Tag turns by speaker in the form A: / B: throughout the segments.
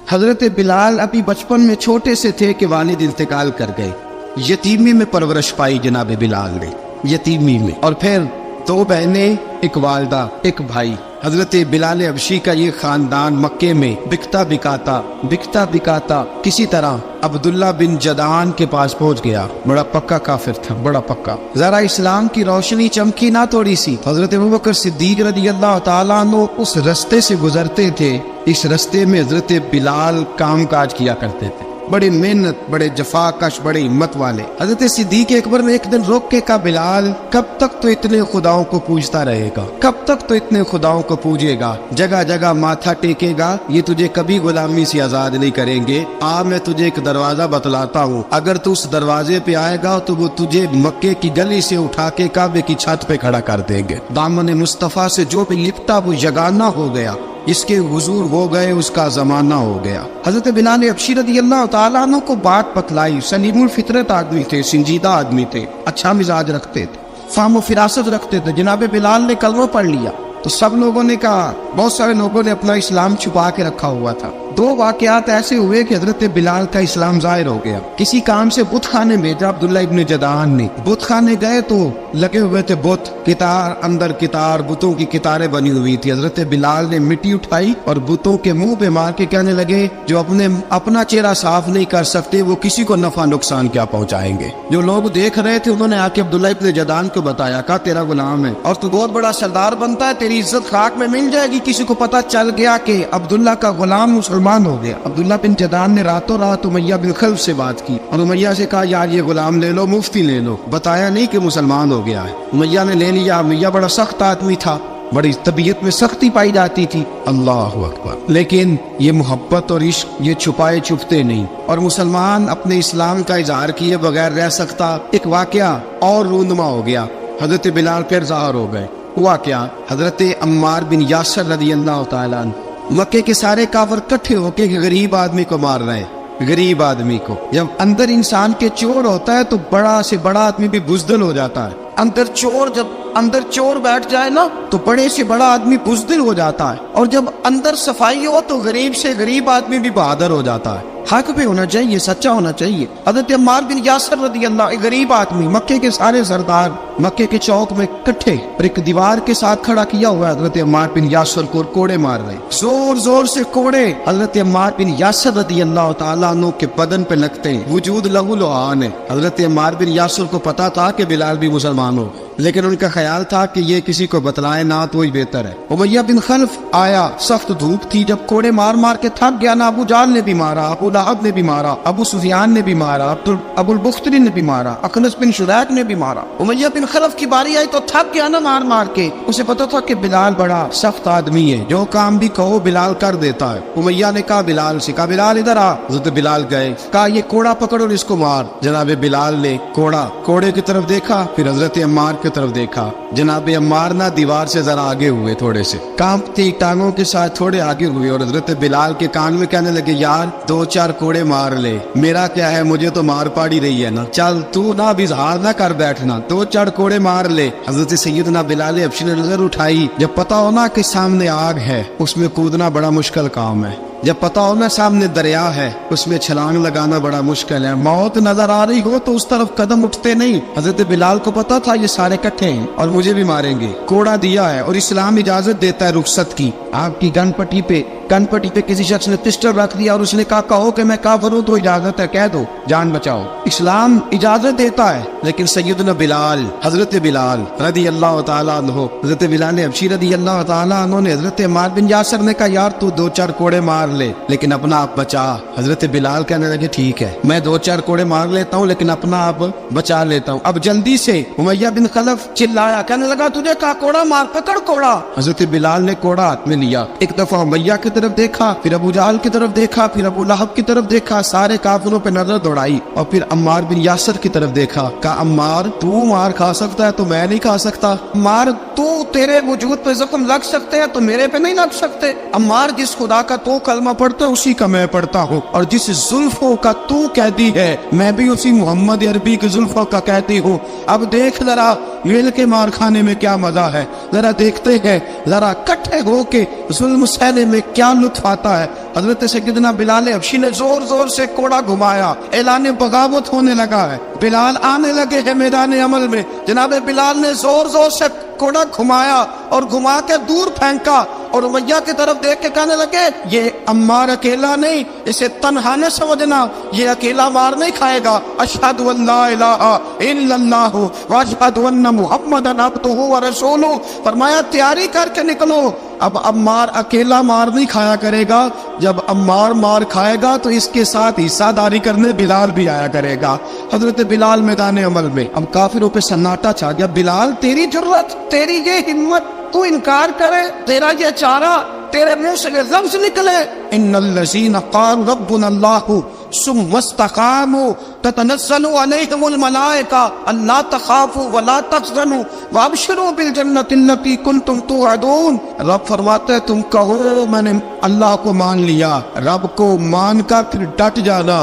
A: حضرت بلال ابھی بچپن میں چھوٹے سے تھے کہ والد انتقال کر گئے. یتیمی میں پرورش پائی جناب بلال نے، یتیمی میں. اور پھر 2 بہنیں، ایک والدہ، ایک بھائی. حضرت بلال حبشی کا یہ خاندان مکے میں بکتا بکاتا کسی طرح عبداللہ بن جدعان کے پاس پہنچ گیا. بڑا پکا کافر تھا، بڑا پکا. ذرا اسلام کی روشنی چمکی نہ تھوڑی سی. حضرت ابوبکر صدیق رضی اللہ تعالیٰ عنہ اس رستے سے گزرتے تھے. اس رستے میں حضرت بلال کام کاج کیا کرتے تھے، بڑے محنت، بڑے جفا کش، بڑے ہمت والے. حضرت صدیق اکبر نے ایک دن روک کے کہا، بلال کب تک تو اتنے خداؤں کو پوجتا رہے گا؟ کب تک تو اتنے خداؤں کو پوجے گا؟ جگہ جگہ ماتھا ٹیکے گا؟ یہ تجھے کبھی غلامی سے آزاد نہیں کریں گے. میں تجھے ایک دروازہ بتلاتا ہوں، اگر تو اس دروازے پہ آئے گا تو وہ تجھے مکے کی گلی سے اٹھا کے کعبے کی چھت پہ کھڑا کر دیں گے. دامن مصطفیٰ سے جو بھی لپٹا وہ یگانہ ہو گیا، اس کے حضور ہو گئے، اس کا زمانہ ہو گیا. حضرت بلال حبشی رضی اللہ تعالیٰ عنہ کو بات بتلائی. سلیم الفطرت آدمی تھے، سنجیدہ آدمی تھے، اچھا مزاج رکھتے تھے، فہم و فراست رکھتے تھے. جناب بلال نے کلمہ پڑھ لیا تو سب لوگوں نے کہا، بہت سارے لوگوں نے اپنا اسلام چھپا کے رکھا ہوا تھا. 2 واقعات ایسے ہوئے کہ حضرت بلال کا اسلام ظاہر ہو گیا. کسی کام سے بت خانے بھیجا عبداللہ ابن جدعان نے. بت خانے گئے تو لگے ہوئے تھے بت، کتار اندر کتار، بتوں کی کتاریں بنی ہوئی تھی. حضرت بلال نے مٹی اٹھائی اور بتوں کے منہ پہ مار کے کہنے لگے، جو اپنا چہرہ صاف نہیں کر سکتے وہ کسی کو نفع نقصان کیا پہنچائیں گے. جو لوگ دیکھ رہے تھے انہوں نے آ کے عبداللہ ابن جدعان کو بتایا، کہا تیرا غلام ہے اور تو بہت بڑا سردار بنتا ہے، تیری عزت خاک میں مل جائے گی. کسی کو پتہ چل گیا کہ عبداللہ کا غلام مسلمان ہو گیا. عبداللہ بن جدعان نے راتوں رات امیہ بن خلف سے بات کی اور امیہ سے کہا، یار یہ غلام لے لو، مفتی لے لو. بتایا نہیں کہ مسلمان ہو گیا ہے. امیہ نے لے لیا. امیہ بڑا سخت آدمی تھا، بڑی طبیعت میں سختی پائی جاتی تھی. اللہ اکبر. لیکن یہ محبت اور عشق یہ چھپائے چھپتے نہیں، اور مسلمان اپنے اسلام کا اظہار کیے بغیر رہ سکتا. ایک واقعہ اور رونما ہو گیا. حضرت بلال پھر ظاہر ہو گئے. ہوا کیا؟ حضرت عمار بن یاسر رضی اللہ تعالیٰ عنہ، مکے کے سارے کافر کٹھے ہو کے غریب آدمی کو مار رہے ہیں. غریب آدمی کو جب اندر انسان کے چور ہوتا ہے تو بڑا سے بڑا آدمی بھی بزدل ہو جاتا ہے. جب اندر چور بیٹھ جائے نا تو بڑے سے بڑا آدمی بزدل ہو جاتا ہے، اور جب اندر صفائی ہو تو غریب سے غریب آدمی بھی بہادر ہو جاتا ہے. حق پہ ہونا چاہیے، سچا ہونا چاہیے. حضرت عمار بن یاسر رضی اللہ، ایک غریب آدمی، مکے کے سارے سردار مکے کے چوک میں کٹھے اور ایک دیوار کے ساتھ کھڑا کیا ہوا ہے. حضرت عمار بن یاسر کو کوڑے مار رہے، زور زور سے کوڑے حضرت عمار بن یاسر رضی اللہ تعالیٰ عنہ کے بدن پہ لگتے ہیں. وجود لہو لعان ہے. حضرت عمار بن یاسر کو پتا تھا کہ بلال بھی مسلمان ہو، لیکن ان کا خیال تھا کہ یہ کسی کو بتلائے نہ تو ہی بہتر ہے. امیہ بن خلف آیا، سخت دھوپ تھی، جب کوڑے مار مار کے تھک گیا نا، ابو جہل نے بھی مارا، ابو لہب نے بھی مارا، ابو سفیان نے بھی مارا، ابو البختری نے بھی مارا، اخنس بن شریک نے بھی مارا. امیہ بن خلف کی باری آئی تو تھک گیا نا مار مار کے. اسے پتا تھا کہ بلال بڑا سخت آدمی ہے، جو کام بھی کہو بلال کر دیتا ہے. امیہ نے کہا بلال سے، کہا بلال ادھر آ. حضرت بلال گئے، کہا یہ کوڑا پکڑ اور اس کو مار. جناب بلال نے کوڑے کی طرف دیکھا، پھر حضرت عمار کی طرف دیکھا. جناب عمار نہ دیوار سے ذرا آگے ہوئے، تھوڑے سے کانپتی ٹانگوں کے ساتھ تھوڑے آگے ہوئے، اور حضرت بلال کے کان میں کہنے لگے، یار 2-4 کوڑے مار لے، میرا کیا ہے، مجھے تو مار پاڑی رہی ہے نا، چل تو نہ بھی اظہار نہ کر بیٹھنا، 2-4 کوڑے مار لے. حضرت سیدنا بلال حبشی نے نظر اٹھائی. جب پتا ہونا کہ سامنے آگ ہے اس میں کودنا بڑا مشکل کام ہے. جب پتا ہو نا سامنے دریا ہے اس میں چھلانگ لگانا بڑا مشکل ہے. موت نظر آ رہی ہو تو اس طرف قدم اٹھتے نہیں. حضرت بلال کو پتا تھا یہ سارے کٹھے ہیں اور مجھے بھی ماریں گے. کوڑا دیا ہے اور اسلام اجازت دیتا ہے رخصت کی. آپ کی گن پٹی پہ کسی شخص نے پسٹل رکھ دیا اور اس نے کہا کہو کہ میں کافر ہوں تو اجازت ہے، کہہ دو، جان بچاؤ. اسلام اجازت دیتا ہے. لیکن سیدنا بلال، حضرت بلال رضی اللہ تعالیٰ عنہ، حضرت بلال حبشی رضی اللہ تعالیٰ عنہ نے حضرت عمار بن یاسر نے کہا، یار تو 2-4 کوڑے مار لے لیکن اپنا آپ بچا. حضرت بلال کہنے لگے، ٹھیک ہے میں 2-4 کوڑے مار لیتا ہوں لیکن اپنا آپ بچا لیتا ہوں. اب جلدی سے امیہ بن خلف چلایا، کہنے لگا تجھے کہا کوڑا مار، پکڑ کوڑا. حضرت بلال نے کوڑا ہاتھ میں لیا، ایک دفعہ امیہ کی طرف دیکھا، پھر ابو جہل کی طرف دیکھا، پھر ابو لہب کی طرف دیکھا، سارے کافروں پہ نظر دوڑائی، اور پھر عمار بن یاسر کی طرف دیکھا. کہا عمار تو مار کھا سکتا ہے تو میں نہیں کھا سکتا. عمار تو تیرے وجود پہ زخم لگ سکتے ہیں تو میرے پہ نہیں لگ سکتے. عمار جس خدا کا تو کلمہ پڑھتا ہے اسی کا میں پڑھتا ہوں، اور جس زلفوں کا تو قیدی ہے میں بھی اسی محمد عربی کی زلفوں کا قیدی ہوں. اب دیکھ ذرا मिल के मार खाने में क्या मजा है, जरा देखते हैं, जरा इकट्ठे होके जुल्म सहने में क्या लुत्फ आता है। हजरत सैयदना बिलाल हबशी ने जोर जोर से कोड़ा घुमाया, ऐलान बगावत होने लगा है, बिलाल आने लगे हैं मैदान अमल में। जनाब बिलाल ने जोर जोर से कोड़ा घुमाया और घुमा के दूर फेंका और उमैया की तरफ देख के कहने लगे, ये अम्मार अकेला नहीं, इसे तन्हा न समझना, ये अकेला मार नहीं खाएगा। अशहदु अल्ला इलाहा इल्लल्लाहु व अशहदु अन्न मुहम्मदन अब्दुहु व रसूलुहु। फरमाया तैयारी करके निकलो, अब अम्मार अकेला मार नहीं खाया करेगा, जब अम्मार मार खाएगा तो इसके साथ हिस्सादारी करने बिलाल भी आया करेगा। हजरत बिलाल मैदान अमल में, अब काफिरों पे सन्नाटा छा गया। बिलाल तेरी जुर्रत, तेरी ये हिम्मत, तू इनकार करे, तेरा ये चारा, तेरे मुंह से लफ्ज निकले, इन्नल्लज़ीना क़ालू रब्बुनल्लाहु सुम्मा इस्तक़ामू ततनज़्ज़लु अलैहिमुल मलाइका अल्ला तख़ाफ़ू व ला तहज़नू व अबशिरू बिल जन्नति अल्लती कुंतुम तुअदून। रब फरमाते हैं तुम कहो मैंने अल्लाह को मान लिया, रब को मान कर फिर डट जाना।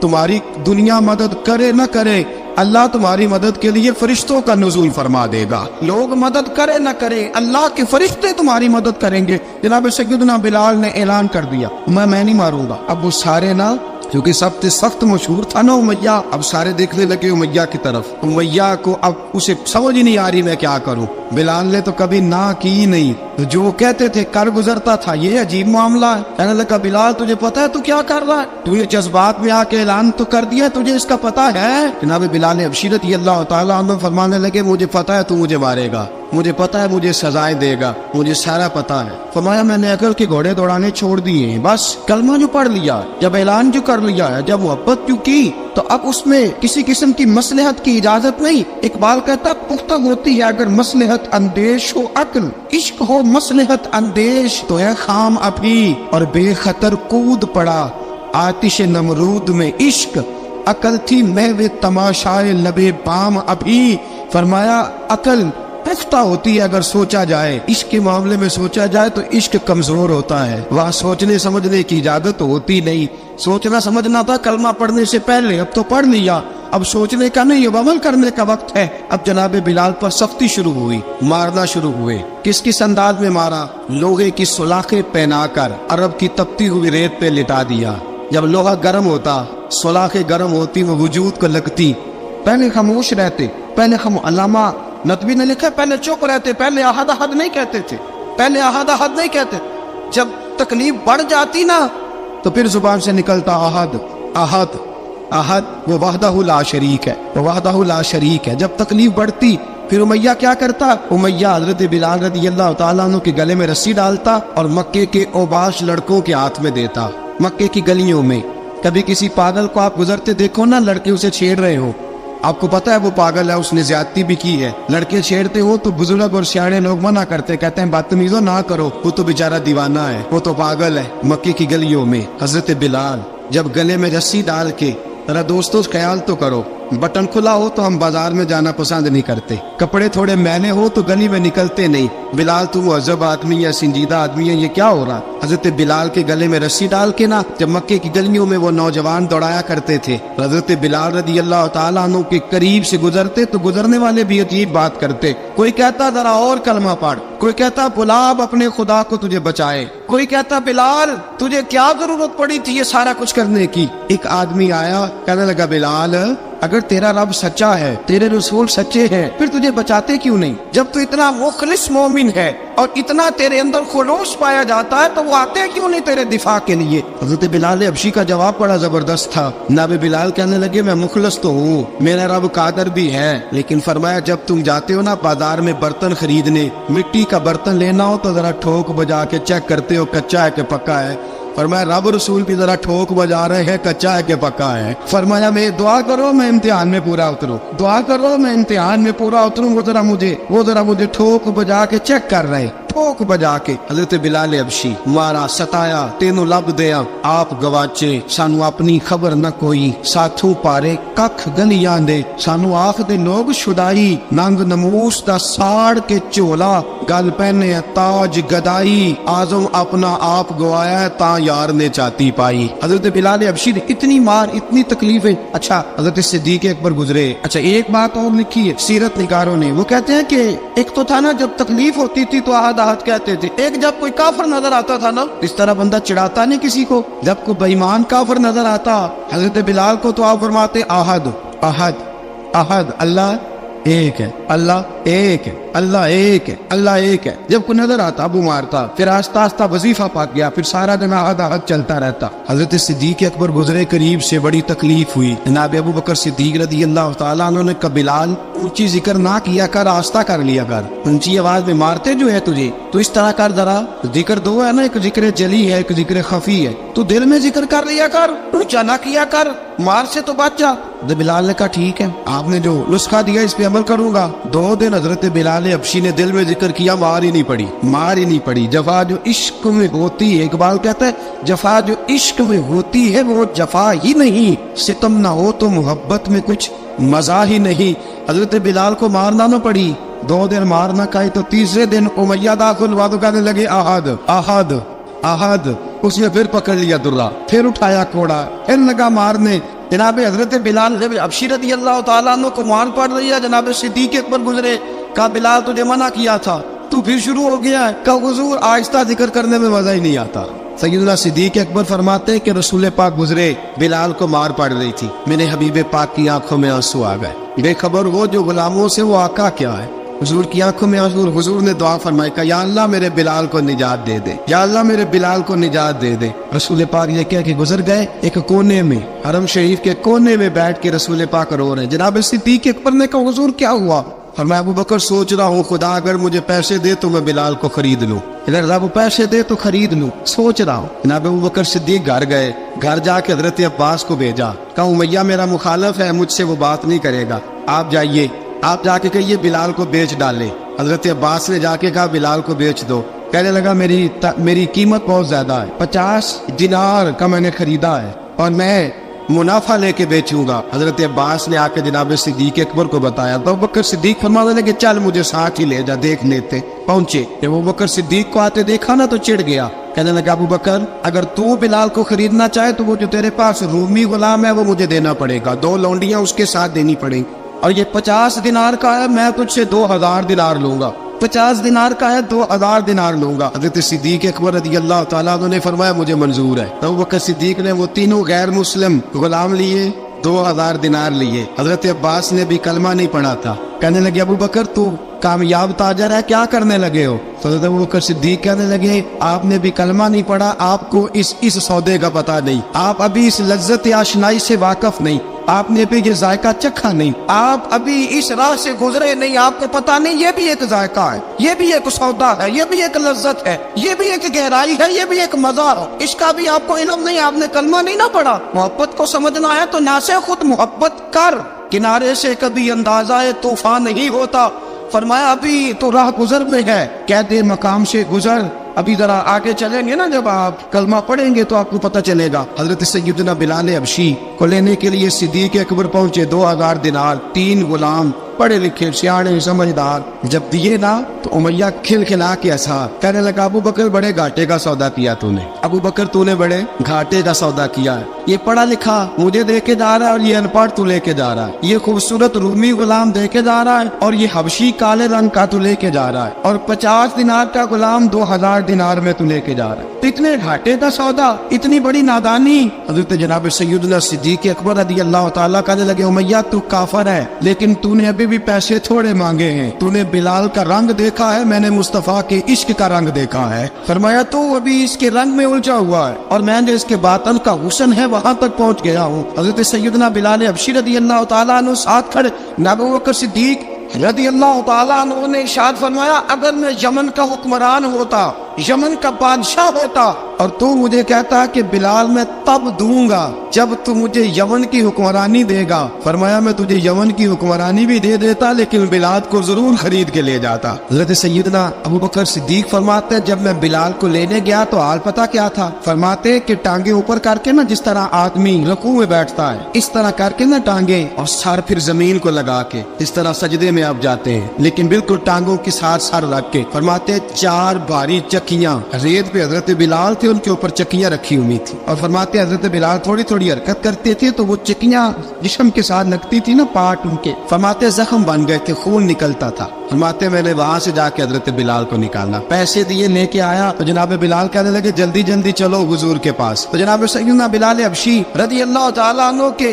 A: तुम्हारी दुनिया मदद करे न करे, अल्लाह तुम्हारी मदद के लिए फरिश्तों का नुज़ूल फरमा देगा। लोग मदद करे न करे, अल्लाह के फरिश्ते तुम्हारी मदद करेंगे। जनाब सैयदना बिलाल ने ऐलान कर दिया, मैं नहीं मारूंगा। अब वो सारे ना, क्योंकि सबसे सख्त मशहूर था ना उमैया, अब सारे देखने लगे उमैया की तरफ। उमैया को अब उसे समझ ही नहीं आ रही मैं क्या करूं। बिलाल ने तो कभी ना की नहीं, तो जो कहते थे कर गुजरता था। ये अजीब मामला है। कहने लगा बिलाल तुझे पता है तू क्या कर रहा है, तू ये जज्बात में आके ऐलान तो कर दिया, तुझे इसका पता है। जनाब बिलाल हबशी रज़ियल्लाहु ताला अन्हु फरमाने लगे मुझे पता है तू मुझे मारेगा, मुझे पता है मुझे सजाएं देगा, मुझे सारा पता है। फरमाया मैंने अकल के घोड़े दौड़ाने छोड़ दिए हैं, बस कलमा जो पढ़ लिया, जब ऐलान जो कर लिया है, जब मोहब्बत जो की, तो अब उसमें किसी किस्म की मसलहत की इजाजत नहीं। इकबाल कहता पुख्ता होती है अगर मसलहत अंदेश हो अक्ल, इश्क हो मसलहत अंदेश तो है खाम अभी और बेखतर कूद पड़ा आतिश नमरूद में इश्क, अकल थी महवे तमाशाए लबे बाम अभी। फरमाया अकल पुख्ता होती है अगर सोचा जाए, इश्क के मामले में सोचा जाए तो इश्क कमजोर होता है, वहाँ सोचने समझने की इजाजत होती नहीं। सोचना समझना था कलमा पढ़ने से पहले, अब तो पढ़ लिया, अब सोचने का नहीं, अब अमल करने का वक्त है। अब जनाब बिलाल पर सख्ती शुरू हुई, मारना शुरू हुए। किस किस अंदाज में मारा, लोहे की सुलाखें पहनाकर अरब की तपती हुई रेत पे लिटा दिया। जब लोहा गर्म होता, सुलाखें गर्म होती, वो वजूद को लगती। पहले खामोश रहते, पहले हम अलामा नदवी ने लिखा पहले चुप रहते, पहले अहद अहद नहीं कहते थे, पहले अहद अहद नहीं कहते। जब तकलीफ बढ़ जाती ना तो फिर जुबान से निकलता अहद अहद अहद, वो वहदहु ला शरीक है, वो वहदहु ला शरीक है। जब तकलीफ बढ़ती फिर उमैया क्या करता, उमैया हजरत बिलाल रज़ियल्लाहु ताला अन्हु के गले में रस्सी डालता और मक्के के ओबाश लड़कों के हाथ में देता। मक्के की गलियों में कभी किसी पागल को आप गुजरते देखो ना, लड़के उसे छेड़ रहे हो, आपको पता है वो पागल है, उसने ज्यादती भी की है, लड़के छेड़ते हो तो बुजुर्ग और सियाने लोग मना करते, कहते हैं बदतमीजों ना करो, वो तो बेचारा दीवाना है, वो तो पागल है। मक्के की गलियों में हजरत बिलाल जब गले में रस्सी डाल के, जरा दोस्तों ख्याल तो करो, बटन खुला हो तो हम बाजार में जाना पसंद नहीं करते, कपड़े थोड़े मैले हो तो गली में निकलते नहीं। बिलाल तू मुहज़्ज़ब आदमी या संजीदा आदमी है, ये क्या हो रहा। हजरत बिलाल के गले में रस्सी डाल के ना, जब मक्के की गलियों में वो नौजवान दौड़ाया करते थे, हजरत बिलाल रज़ियल्लाहु ताला अन्हु के करीब से गुजरते तो गुजरने वाले भी अजीब बात करते। कोई कहता जरा और कलमा पढ़, कोई कहता बुलाब अपने खुदा को तुझे बचाए, कोई कहता बिलाल तुझे क्या जरूरत पड़ी थी ये सारा कुछ करने की। एक आदमी आया, कहने लगा बिलाल अगर तेरा रब सच्चा है, तेरे रसूल सच्चे हैं, फिर तुझे बचाते क्यों नहीं। जब तू इतना मुखलिस मोमिन है और इतना तेरे अंदर खुलूस पाया जाता है तो वो आते क्यों नहीं तेरे दिफा के लिए। हजरत बिलाल हबशी का जवाब बड़ा जबरदस्त था। नाबे बिलाल कहने लगे मैं मुखलिस तो हूँ, मेरा रब कादर भी है, लेकिन फरमाया जब तुम जाते हो ना बाजार में बर्तन खरीदने, मिट्टी का बर्तन लेना हो तो जरा ठोक बजा के चेक करते हो कच्चा है कि पक्का है। फरमाया रब रसूल भी जरा ठोक बजा रहे हैं कच्चा है कि पक्का है। फरमाया मैं दुआ करो मैं इम्तिहान में पूरा उतरूं, दुआ करो मैं इम्तिहान में पूरा उतरूं, वो जरा मुझे ठोक बजा के चेक कर रहे, ठोक बजा के हजरत बिलाल अबशी मारा सताया तेनों लब दिया आप गवाचे सानू अपनी खबर न कोई साथों पारे कख गलियां दे सानू आख दे लोग छुड़ाई नंग नमूस दा साड़ के झोला गल पहने ताज गदाई आजम अपना आप गवाया ता यार ने चाती पाई। हजरत बिलाल अबशी ने इतनी मार इतनी तकलीफें। अच्छा हजरत सिद्दीक अकबर गुजरे। अच्छा एक बात और लिखी है सीरत निगारों ने, वो कहते हैं कि एक तो था ना जब तकलीफ होती थी तो आहद आहद कहते थे, एक जब कोई काफिर नजर आता था ना इस तरह बंदा चिढ़ाता नहीं किसी को, जब कोई बेईमान काफिर नजर आता हजरत बिलाल को तो आप फरमाते आहद आहद आहद, अल्लाह एक है, अल्लाह एक है, अल्लाह एक है, अल्लाह एक है। जब कोई नजर आता अबू मारता, फिर आस्ता आस्ता वजीफा पाक गया, फिर सारा दिन आहद आहद चलता रहता। हजरत सिद्दीक अकबर गुजरे करीब से, बड़ी तकलीफ हुई। जनाब अबू बकर सिद्दीक रदी अल्लाह तआला अन्हु ने कहा बिलाल ऊंची जिक्र ना किया कर, आस्ता कर लिया कर, ऊंची आवाज में मारते जो है तुझे तो इस तरह कर, जरा जिक्र दो है ना, एक जिक्र जली है एक जिक्र खफी है, तू दिल में जिक्र कर लिया कर, ऊंचा ना किया कर, मार से तो बच जा। बिलाल ने कहा ठीक है आपने जो नुस्खा दिया इस पे अमल करूंगा। 2 दिन हजरत बिलाल अबशी ने दिल में जिक्र किया, मार ही नहीं पड़ी, मार ही नहीं पड़ी। जफा जो इश्क में होती है, इकबाल कहता है जफा जो इश्क में होती है वो जफा ही नहीं, सितम ना हो तो मोहब्बत में कुछ मजा ही नहीं। हजरत बिलाल को मारना न पड़ी, 2 दिन मार ना खाई तो तीसरे दिन उमैया दाखिल हुआ तो कहने लगे आहद आहद आहद। उसने फिर पकड़ लिया दुर्रा, फिर उठाया कोड़ा, फिर लगा मारने। जनाब हजरत बिलाल अबशी रदी अल्लाह तआला अन्हु को मार पड़ रही है। जनाब सिद्दीक अकबर गुजरे, कहा बिलाल तुझे मना किया था, तू फिर शुरू हो गया है। कहा हुजूर आहिस्ता जिक्र करने में मजा ही नहीं आता। सैयदना सिद्दीक अकबर फरमाते कि रसूल पाक गुजरे, बिलाल को मार पड़ रही थी, मेरे हबीब पाक की आंखों में आंसू आ गए, बेखबर वो जो गुलामों से वो आका क्या है। हुजूर की आंखों में आंसू, हुजूर ने दुआ फरमाई, कहा या अल्लाह मेरे बिलाल को निजात दे दे, या अल्लाह मेरे बिलाल को निजात दे दे। रसूल पाक ये कह के गुजर गए। एक कोने में हरम शरीफ के कोने में बैठ के रसूल पाक रो रहे हैं। जनाब सिद्दीक अकबर ने कहा हुजूर क्या हुआ? फरमाया अबू बकर सोच रहा हूँ खुदा अगर मुझे पैसे दे तो मैं बिलाल को खरीद लूँ, इधर रब पैसे दे तो खरीद लूँ, सोच रहा हूँ। जनाब अबू बकर सिद्दीक घर गए, घर जाके हजरत अब्बास को भेजा, कहा उमैया मेरा मुखालफ है, मुझसे वो बात नहीं करेगा, आप जाइए, आप जाके कहिए बिलाल को बेच डाले। हजरत अब्बास ने जाके कहा बिलाल को बेच दो। कहने लगा मेरी कीमत बहुत ज्यादा है, 50 दिनार का मैंने खरीदा है और मैं मुनाफा लेके बेचूंगा। हजरत अब्बास ने आके जनाब सिद्दीक अकबर को बताया तो अबू बकर सिद्दीक फरमाने लगे चल मुझे साथ ही ले जा, देख लेते। पहुंचे, जब अबू बकर सिद्दीक को आते देखा ना तो चिढ़ गया, कहने लगा अबू बकर अगर तू बिलाल को खरीदना चाहे तो वो जो तेरे पास रूमी गुलाम है वो मुझे देना पड़ेगा, 2 लौंडियां उसके साथ देनी पड़ेंगी, और ये 50 दिनार का है, मैं तुझसे 2000 दिनार लूंगा, 50 दिनार का है 2000 दिनार लूंगा। हजरत सिद्दीक अकबर रदी अल्लाह तआला अन्हु ने फरमाया मुझे मंजूर है। तो अबू बकर सिद्दीक ने वो तीनों गैर मुस्लिम गुलाम लिए, 2000 दिनार लिए। हजरत अब्बास ने भी कलमा नहीं पढ़ा था, कहने लगे अबू बकर तू कामयाब ताजर है, क्या करने लगे हो? तो हजरत अबू बकर सिद्दीक कहने लगे आपने भी कलमा नहीं पढ़ा, आपको इस सौदे का पता नहीं, आप अभी इस लज्जत आशनाई से वाकफ नहीं, आपने भी ये जायका चखा नहीं, आप अभी इस राह से गुजरे नहीं, आपको पता नहीं ये भी एक जायका है, ये भी एक सौदा है, ये भी एक लज्जत है, ये भी एक गहराई है, ये भी एक मजा है, इसका भी आपको इल्म नहीं, आपने कलमा नहीं ना पढ़ा। मोहब्बत को समझना है तो ना से खुद मोहब्बत कर, किनारे से कभी अंदाजा तूफान नहीं होता। फरमाया अभी तो राह गुजर में है, कहते मकाम से गुजर, अभी जरा आगे चलेंगे ना, जब आप कलमा पढ़ेंगे तो आपको पता चलेगा। हजरत सैयदना बिलाल अबशी को लेने के लिए सिद्दीक अकबर पहुंचे, 2000 दिनार, 3 गुलाम, पढ़े लिखे सियाणे समझदार, जब दिए ना तो उमैया खिलखिला के ऐसा कहने लगा अबू बकर बड़े घाटे का सौदा किया तूने, अबू बकर तूने बड़े घाटे का सौदा किया है, ये पढ़ा लिखा मुझे दे के जा रहा है और ये अनपढ़ तू लेके जा रहा है, ये खूबसूरत रूमी गुलाम दे के जा रहा है और ये हबशी काले रंग का तू लेके जा रहा है, और 50 दिनार का गुलाम 2000 दिनार में तू लेके जा रहा है, इतने घाटे का सौदा, इतनी बड़ी नादानी। हजरत जनाब सैयदना सिद्दीक अकबर रज़ी अल्लाह ताला कहने लगे उमैया तू काफर है, लेकिन तूने अभी भी पैसे थोड़े मांगे हैं, तूने बिलाल का रंग देखा है, मैंने मुस्तफा के इश्क का रंग देखा है। फरमाया तू अभी इसके रंग में उलझा हुआ है और मैंने इसके बातन का हुस्न है वहां तक पहुंच गया हूँ। हजरत सैयदना बिलाल हबशी रज़ी अल्लाह ताला अन्हु साथ खड़े, अबू बकर सिद्दीक रज़ी अल्लाह ताला अन्हु ने इरशाद फरमाया अगर मैं यमन का हुक्मरान होता, यमन का बादशाह होता और तू मुझे कहता कि बिलाल मैं तब दूंगा जब तू मुझे यमन की हुक्मरानी देगा। फरमाया मैं तुझे यमन की हुक्मरानी भी दे देता लेकिन बिलाल को जरूर खरीद के ले जाता। हज़रत सैयदना अबू बकर सिद्दीक फरमाते हैं जब मैं बिलाल को लेने गया तो हाल पता क्या था। फरमाते कि टांगे ऊपर करके ना जिस तरह आदमी रुकू में बैठता है इस तरह करके ना टांगे और सर फिर जमीन को लगा के इस तरह सजदे में आप जाते हैं लेकिन बिल्कुल टांगों के साथ सर रख के। फरमाते 4 भारी चक्कियां रेत पे हजरत बिलाल थे उनके ऊपर चक्कियां रखी हुई थी और फरमाते हजरत बिलाल थोड़ी थोड़ी हरकत करते थे तो वो चक्कियां जिस्म के साथ लगती थी ना पार्ट उनके। फरमाते जख्म बन गए थे खून निकलता था। फरमाते मैंने वहां से जाके हजरत बिलाल को निकाला पैसे दिए लेके आया तो जनाब बिलाल कहने लगे जल्दी जल्दी चलो हुजूर के पास। तो जनाब सैयदना बिलाल हबशी रज़ी अल्लाह तआला अन्हु के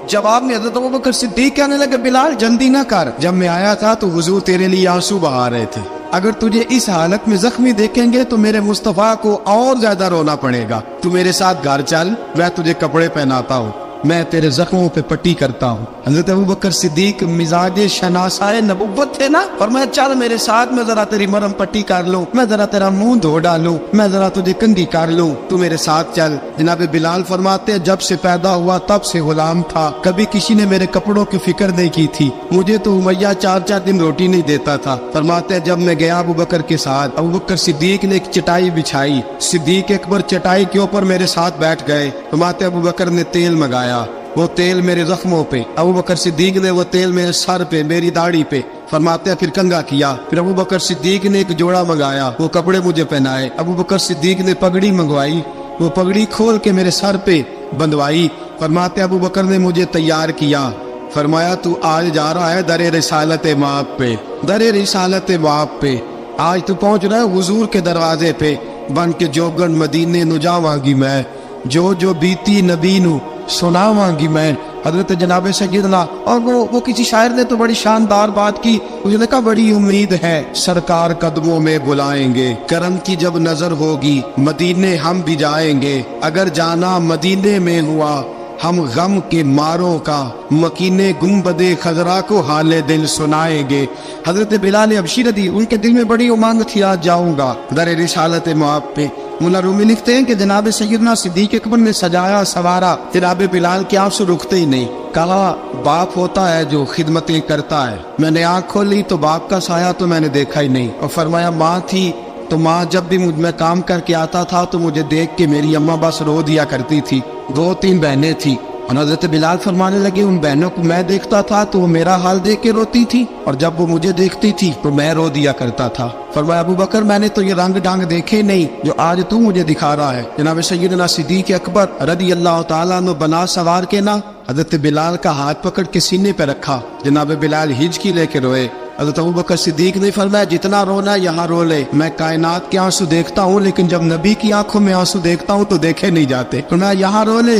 A: जवाब में हजरत अबू बकर सिद्दीक कहने लगे बिलाल जल्दी ना कर, जब मैं आया था तो हुजूर तेरे लिए आंसू बहा रहे थे। अगर तुझे इस हालत में जख्मी देखेंगे तो मेरे मुस्तफा को और ज्यादा रोना पड़ेगा। तू मेरे साथ घर चल, मैं तुझे कपड़े पहनाता हूँ, मैं तेरे जख्मों पे पट्टी करता हूँ। हजरत अबू बकर सिद्दीक मिजाज शनासाए नबुव्वत थे ना, और मैं चल मेरे साथ, मैं जरा तेरी मरहम पट्टी कर लूँ, मैं जरा तेरा मुंह धो डालूं, मैं जरा तुझे कंघी कर लूँ, तू मेरे साथ चल। जनाब बिलाल फरमाते जब से पैदा हुआ तब से गुलाम था, कभी किसी ने मेरे कपड़ों की फिक्र नहीं की थी, मुझे तो उमैया 4-4 दिन रोटी नहीं देता था। फरमाते जब मैं गया अबू बकर के साथ, अबू बकर सिद्दीक ने एक चटाई बिछाई, सिद्दीक अकबर चटाई के ऊपर मेरे साथ बैठ गए। फरमाते अबू बकर ने तेल मंगाया, वो तेल मेरे जख्मों पे, अबू बकर सिद्दीक ने वो तेल मेरे सर पे, मेरी दाढ़ी पे। फरमाते हैं फिर कंघा किया, फिर अबू बकर सिद्दीक ने एक जोड़ा मंगाया, वो कपड़े मुझे पहनाए। अबू बकर सिद्दीक ने पगड़ी मंगवाई, वो पगड़ी खोल के मेरे सर पे बंधवाई। फरमाते अबू बकर ने मुझे तैयार किया, फरमाया तू आज जा रहा है दरे रिसालत माप पे, दरे रिसालत माप पे, आज तू पहुंच रहा है हुजूर के दरवाजे पे, बन के जोगन मदीने नु जावांगी मैं, जो बीती नबी नु सुनावांगी मैं। हजरत जनाब सैयदना, और वो किसी शायर ने तो बड़ी शानदार बात की, उसने कहा बड़ी उम्मीद है सरकार कदमों में बुलाएंगे, करम की जब नजर होगी मदीने हम भी जाएंगे, अगर जाना मदीने में हुआ हम गम के मारों का, मकीने गुम्बदे खजरा को हाले दिल सुनाएंगे। हजरत बिलाल हबशी रदी, उनके दिल में बड़ी उमंग थी आज जाऊंगा दर रिसालत मुआब पे। मुल्ला रूमी लिखते हैं कि जनाब सैयदना सिद्दीक अकबर ने सजाया सवारा, जनाब बिलाल के आंसू रुकते ही नहीं। कहा बाप होता है जो खिदमतें करता है। मैंने आंख खोली तो बाप का साया तो मैंने देखा ही नहीं, और फरमाया माँ थी तो माँ जब भी मैं काम करके आता था तो मुझे देख के मेरी अम्मा बस रो दिया करती थी। 2-3 बहनें थी, और हज़रत बिलाल फरमाने लगे उन बहनों को मैं देखता था तो वो मेरा हाल देख के रोती थी, और जब वो मुझे देखती थी तो मैं रो दिया करता था। फरमाया अबू बकर मैंने तो ये रंग डांग देखे नहीं जो आज तू मुझे दिखा रहा है। जनाब सैयदना सिद्दीक अकबर रज़ी अल्लाह तआला अन्हु बना सवार के ना हज़रत बिलाल का हाथ पकड़ के सीने पे रखा। जनाब बिलाल हिचकी लेके रोए। हज़रत अबू बकर सिद्दीक ने फरमाया जितना रोना यहाँ रो ले, मैं कायनात के आंसू देखता हूँ लेकिन जब नबी की आंखों में आंसू देखता हूँ तो देखे नहीं जाते। फरमाया यहाँ रो ले,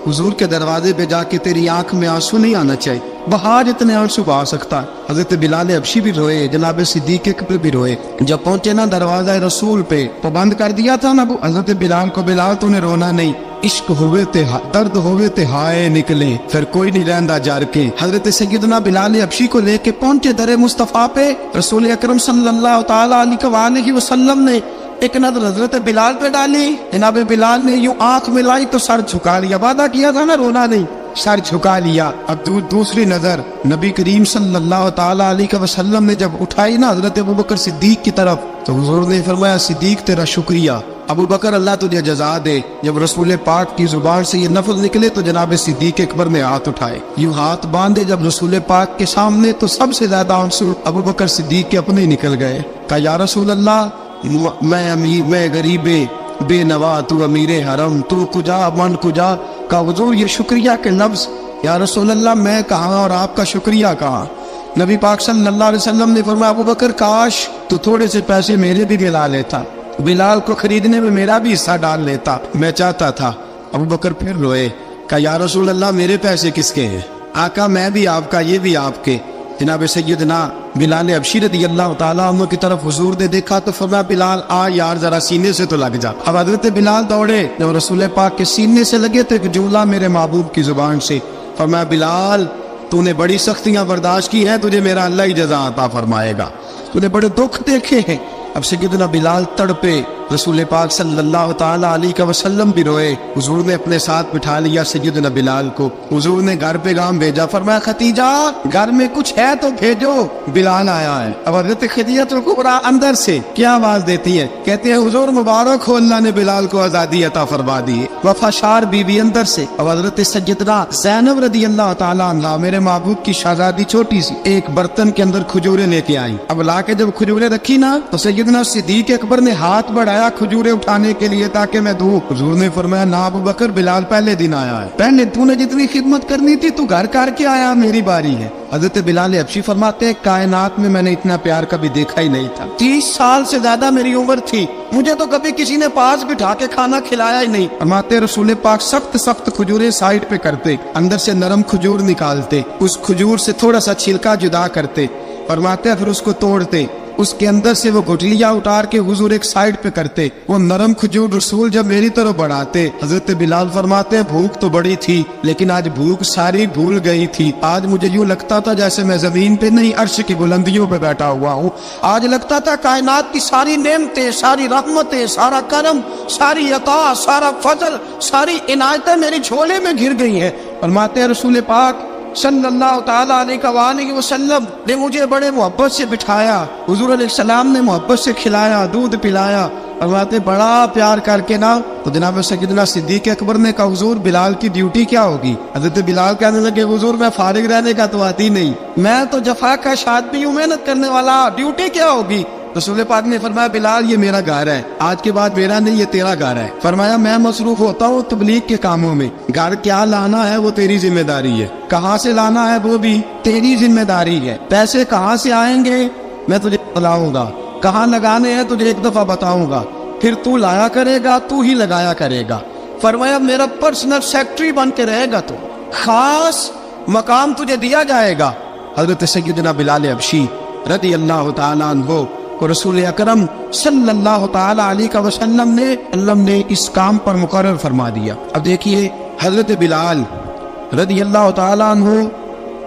A: हुजूर के दरवाजे पे जाके तेरी आंख में आंसू नहीं आना चाहिए, बहा जितने आंसू बहा सकता है। हजरत बिलाल हबशी भी रोए, जनाब सिद्दीक अकबर भी रोए। जब पहुंचे ना दरवाजा रसूल पे तो बंद कर दिया था ना हजरत बिलाल को, बिलाल तूने रोना नहीं, इश्क होवे ते दर्द होवे ते हाय निकले, फिर कोई नहीं रहंदा जार के। हजरत सैयदना बिलाल हबशी को लेके पहुंचे दरे मुस्तफा पे। रसूल अकरम सल्लल्लाहु तआला अलैहि वसल्लम ने एक नजर हजरत बिलाल पे डाली, जनाब बिलाल ने यूं आंख मिलाई तो सर झुका लिया, वादा किया था ना रोना नहीं, सर झुका लिया। अब दूसरी नजर नबी करीम सल्लल्लाहु तआला अलैहि वसल्लम ने जब उठाई ना हजरत अबू बकर सिद्दीक की तरफ, तो हुजूर ने फरमाया सिद्दीक तेरा शुक्रिया, अबू बकर अल्लाह तुझे जजा दे। जब रसूल पाक की जुबान से ये लफ्ज निकले तो जनाब सिद्दीक अकबर ने हाथ उठाए, यूं हाथ बांधे जब रसूल पाक के सामने, तो सबसे ज्यादा आंसू अबू बकर सिद्दीक के अपने निकल गए। कहा या रसूल अल्लाह, मैं अमीर, मैं गरीबे बेनवा, तू अमीरे हरम, तू कुजा मन कुजा। का हुजूर ये शुक्रिया के लफ्ज, या रसूल अल्लाह मैं कहाँ और आपका शुक्रिया कहाँ। नबी पाक सल्लल्लाहु अलैहि वसल्लम ने फरमाया अबू बकर काश तू थोड़े से पैसे मेरे भी दिला लेता, बिलाल को खरीदने में मेरा भी हिस्सा डाल लेता, मैं चाहता था। अबू बकर फिर रोए। कहा या रसूल अल्लाह मेरे पैसे किसके हैं? आका मैं भी आपका, ये भी आपके। जनाब सैयदना बिलाल हबशी रज़ी अल्लाह तआला अन्हु की तरफ हुजूर ने देखा तो फरमाया बिलाल आ यार जरा सीने से तो लग जा। अब हजरत बिलाल दौड़े, जब रसूल पाक के सीने से लगे तो एक जुमला मेरे महबूब की जुबान से, फरमाया बिलाल तूने बड़ी सख्तियां बर्दाश्त की हैं, तुझे मेरा अल्लाह ही जज़ा अता फरमाएगा, तूने बड़े दुख देखे हैं। अब सैयदना बिलाल तड़पे, रसूल पाक सल्लल्लाहु ताला अलैहि वसल्लम भी रोए। हुजूर ने अपने साथ बिठा लिया सैयदना बिलाल को। हुजूर ने घर पैगाम भेजा, फरमाया खदीजा घर में कुछ है तो भेजो, बिलाल आया है। अब हजरत खदीजतुल कुबरा अंदर से क्या आवाज देती है, कहते हैं हुजूर मुबारक हो, अल्लाह ने बिलाल को आजादी अता फरमा दी है। वफाशार बीवी अंदर से। अब हजरत सैयदना ज़ैनब रदी अल्लाह ताला अन्हा, मेरे महबूब की शहजादी छोटी सी, एक बर्तन के अंदर खजूरें लेके आई। अब लाके जब खजूरें रखी ना तो सैयदना सिद्दीक अकबर ने हाथ बढ़ाया खजूरें उठाने के लिए ताकि मैं दूं। हुजूर ने फरमाया ना अबू बकर, बिलाल पहले दिन आया है, पहले तूने जितनी खिदमत करनी थी तू घर करके आया, मेरी बारी है। हजरत बिलाल हबशी फरमाते हैं कायनात में मैंने इतना प्यार कभी देखा ही नहीं था। 30 साल से ज्यादा मेरी उम्र थी, मुझे तो कभी किसी ने पास बिठा के खाना खिलाया ही नहीं। फरमाते रसूल पाक सख्त सख्त खजूरें साइड पे करते, अंदर से नरम खजूर निकालते, उस खजूर से थोड़ा सा छिलका जुदा करते, फरमाते फिर उसको तोड़ते, उसके अंदर से वो गुठलियां उतार के हुजूर एक साइड पे करते। वो नरम खजूर रसूल जब मेरी तरफ बढ़ाते, हजरत बिलाल फरमाते हैं भूख तो बड़ी थी लेकिन आज भूख सारी भूल गई थी। आज मुझे यूं लगता था जैसे मैं जमीन पे नहीं अर्श की बुलंदियों पे बैठा हुआ हूँ। आज लगता था कायनात की सारी नेमतें, सारी रहमतें, सारा करम, सारी अता, सारा फजल, सारी इनायतें मेरी झोले में घिर गई हैं। फरमाते हैं रसूल पाक सल्लल्लाहु ताला अलैहि वसल्लम ने मुझे बड़े मोहब्बत से बिठाया, हुजूर अलैहिस्सलाम ने मोहब्बत से खिलाया, दूध पिलाया, फरमाते बड़ा प्यार करके ना। तो जनाब सैयदना सिद्दीक अकबर ने कहा हुजूर बिलाल की ड्यूटी क्या होगी। हजरत बिलाल कहने लगे हुजूर मैं फारिग रहने का तो आती नहीं, मैं तो जफा का आदमी हूँ, मेहनत करने वाला, ड्यूटी क्या होगी। रसूल पाक ने फरमाया बिलाल ये मेरा घर है, आज के बाद मेरा नहीं ये तेरा घर है। फरमाया मैं मसरूफ होता हूँ तबलीग के कामों में, घर क्या लाना है वो तेरी जिम्मेदारी है, कहाँ से लाना है वो भी तेरी जिम्मेदारी है, पैसे कहाँ से आएंगे मैं तुझे बताऊंगा, कहाँ लगाने हैं तुझे एक दफा बताऊंगा, फिर तू लाया करेगा, तू ही लगाया करेगा। फरमाया मेरा पर्सनल सेक्रेटरी बन के रहेगा, तो खास मकाम तुझे दिया जाएगा। हजरत सैयदना बिलाल हबशी रदी अल्लाह ताला अन्हु को रसूल अकरम सल्लल्लाहु ताला अलैहि वसल्लम ने इस काम पर मुकर्रर फरमा दिया। अब देखिए हजरत बिलाल रदी अल्लाह ताला अन्हु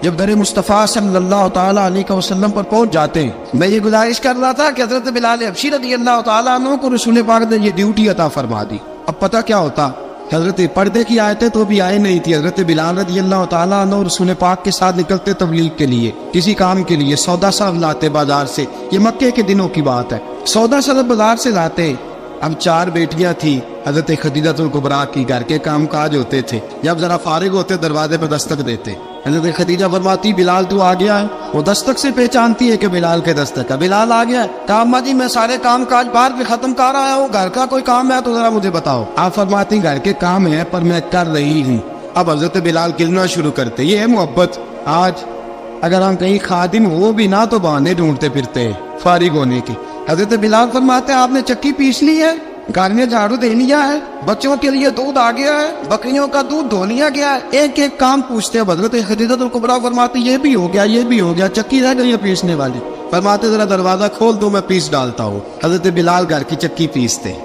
A: जब दर मुस्तफ़ा सल्लल्लाहु ताला अलैहि वसल्लम पर पहुंच जाते हैं, मैं ये गुजारिश कर रहा था कि हजरत बिलाल हबशी रदी अल्लाह ताला अन्हु को रसूल पाक ने ये ड्यूटी अता फरमा दी। अब पता क्या होता, हजरत पर्दे की आयतें तो भी आए नहीं थी। हजरत बिलाल रदी अल्लाह ताला अन्हु रसूल पाक के साथ निकलते तबलीग के लिए, किसी काम के लिए, सौदा साहब लाते बाजार से, ये मक्के के दिनों की बात है, सौदा साहब बाजार से लाते। अब 4 बेटियां थी हजरत खदीजतुल कुबरा की, घर के काम काज होते थे, जब जरा फारिग होते दरवाजे पर दस्तक देते, हजरत खदीजा फरमाती बिलाल तू आ गया है, वो दस्तक से पहचानती है कि बिलाल के दस्तक है, बिलाल आ गया है। कहा अम्मा जी मैं सारे काम काज बाहर पे खत्म कर आया हूँ, घर का कोई काम है तो जरा मुझे बताओ। आप फरमाती घर के काम है पर मैं कर रही हूँ। अब हजरत बिलाल गिरना शुरू करते, ये है मोहब्बत। आज अगर हम कहीं खादिम हो भी ना तो बहाने ढूंढते फिरते हैं फारिग होने की। हजरत बिलाल फरमाते आपने चक्की पीस ली है, घर में झाड़ू दे लिया है, बच्चों के लिए दूध आ गया है, बकरियों का दूध धो लिया गया है, एक एक काम पूछते हैं। हजरत खदीजतुल कुबरा फरमाती ये भी हो गया, ये भी हो गया, चक्की रह गई है पीसने वाली। फरमाते जरा दरवाजा खोल दो मैं पीस डालता हूँ। हजरत बिलाल घर की चक्की पीसते,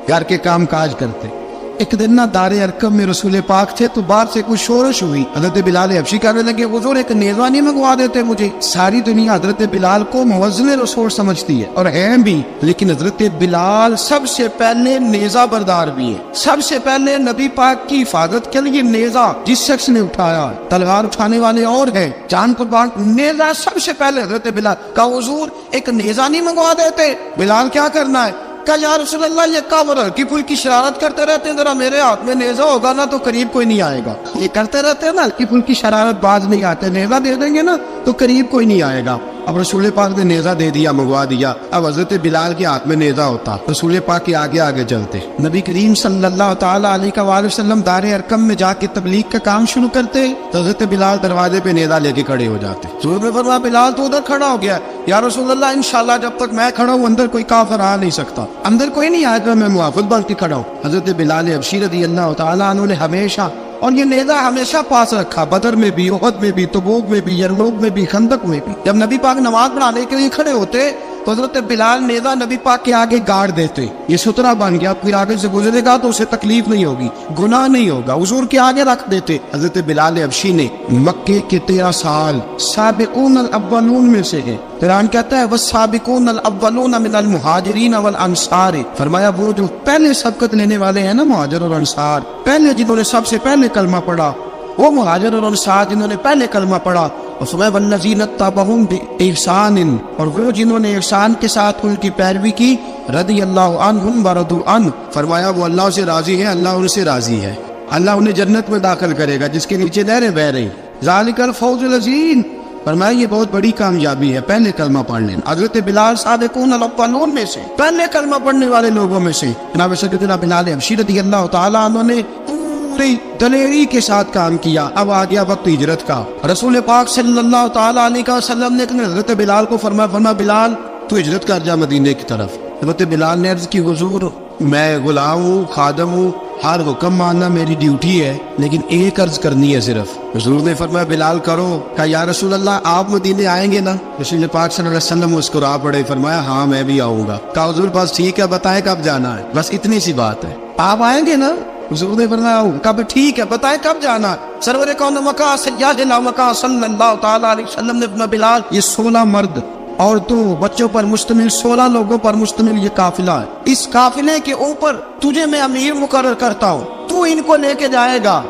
A: घर के काम काज करते। एक दिन ना दारे अरकम में रसूल पाक थे तो बाहर से कुछ शोरश हुई। हजरत बिलाल हबशी कहने लगे हुजूर एक नेज़ा नहीं मंगवा देते मुझे। सारी दुनिया हजरत बिलाल को मुअज्जिन रसूल समझती है और हैं भी, लेकिन हजरत बिलाल सबसे पहले नेज़ा बरदार भी है। सबसे पहले नबी पाक की हिफाजत के लिए नेज़ा जिस शख्स ने उठाया, तलवार उठाने वाले और है, जान कुर्बान, नेज़ा सबसे पहले हजरत बिलाल का। हुजूर एक नेज़ा नहीं मंगवा देते। बिलाल क्या करना है? कहा या रसूल अल्लाह ये काबर हल्की फुल्की शरारत करते रहते हैं, जरा मेरे हाथ में नेज़ा होगा ना तो करीब कोई नहीं आएगा। ये करते रहते हैं ना हल्की फुल्की शरारत, बाज नहीं आते, नेज़ा दे देंगे ना तो करीब कोई नहीं आएगा। अब रसूल पाक ने नेज़ा दे दिया, मंगवा दिया। अब हजरत बिलाल के हाथ में नेज़ा होता, रसूल पाक के आगे आगे चलते, नबी करीम सल्लल्लाहु ताला अलैहि वसल्लम दारे अरकम में जाके तबलीग का काम शुरू करते। तो हजरत बिलाल दरवाजे पे नेज़ा लेके खड़े हो जाते। रसूल ने फरमाया बिलाल तो उधर खड़ा हो गया, या रसूल अल्लाह इंशाल्लाह जब तक मैं खड़ा हूँ अंदर कोई काफिर आ नहीं सकता, अंदर कोई नहीं आएगा, मैं मुआफ़िज़ बन के खड़ा हूँ। हजरत बिलाल हबशी रज़ी अल्लाह ताला अन्हु ने हमेशा, और ये नेज़ा हमेशा पास रखा, बदर में भी, उहद में भी, तबूक में भी, यरमूक में भी, खंदक में भी। जब नबी पाक नमाज पढ़ाने के लिए खड़े होते تو حضرت بلال نیزہ نبی پاک کے آگے گاڑ دیتے، یہ سترہ بن گیا، پھر آگے سے گزرے گا تو اسے تکلیف نہیں ہوگی، گناہ نہیں ہوگا، حضور کے آگے رکھ دیتے۔ حضرت بلال حبشی نے مکے کے 13 سال سابقون الاولون میں سے ہے۔ قرآن کہتا ہے والسابقون الاولون من المہاجرین والانصار، فرمایا وہ جو پہلے سبقت لینے والے ہیں نا مہاجر اور انصار، پہلے جنہوں نے سب سے پہلے کلمہ پڑھا وہ مہاجر اور انصار جنہوں نے پہلے کلمہ پڑھا، اور فرمایا والذین اتبعوہم بإحسان، اور وہ جنہوں نے احسان کے ساتھ ان کی پیروی کی، رضی اللہ عنہم ورضوا عنہ، فرمایا وہ اللہ سے راضی ہے، اللہ ان سے راضی ہے، اللہ انہیں جنت میں داخل کرے گا جس کے نیچے نہریں بہ رہی، ذالک الفوز العظیم، فرمایا یہ بہت بڑی کامیابی ہے پہلے کلمہ پڑھنے۔ حضرت بلال سابقون الاولون میں سے، پہلے کلمہ پڑھنے والے لوگوں میں سے، جناب سیدنا بلال حبشی رضی اللہ تعالیٰ عنہ نے پوری دلیری کے ساتھ کام کیا۔ اب آ گیا وقت ہجرت کا، رسول پاک صلی اللہ تعالیٰ علیہ وسلم نے حضرت بلال کو فرمایا بلال تو ہجرت کر جا مدینے کی طرف۔ حضرت بلال نے عرض کی حضور میں غلام ہوں، خادم ہوں، ہر حکم ماننا میری ڈیوٹی ہے، لیکن ایک عرض کرنی ہے صرف۔ حضور نے فرمایا بلال کرو۔ کہا یا رسول اللہ آپ مدینے آئیں گے نا؟ رسول پاک صلی اللہ علیہ وسلم مسکرا پڑے، فرمایا ہاں میں بھی آؤں گا۔ کہا حضور بس ٹھیک ہے بتائیں کب جانا ہے، بس اتنی سی بات ہے، آپ آئیں گے نا؟ حضور نے فرمایا آؤں۔ کہا ٹھیک ہے بتائیں کب جانا ہے۔ سرور کون مکہ سیاد مکہ صلی اللہ تعالیٰ علیہ وسلم نے فرمایا بلال یہ 16 مرد عورتوں بچوں پر مشتمل 16 لوگوں پر مشتمل یہ قافلہ ہے، اس قافلے کے اوپر تجھے میں امیر مقرر کرتا ہوں، تو ان کو لے کے جائے گا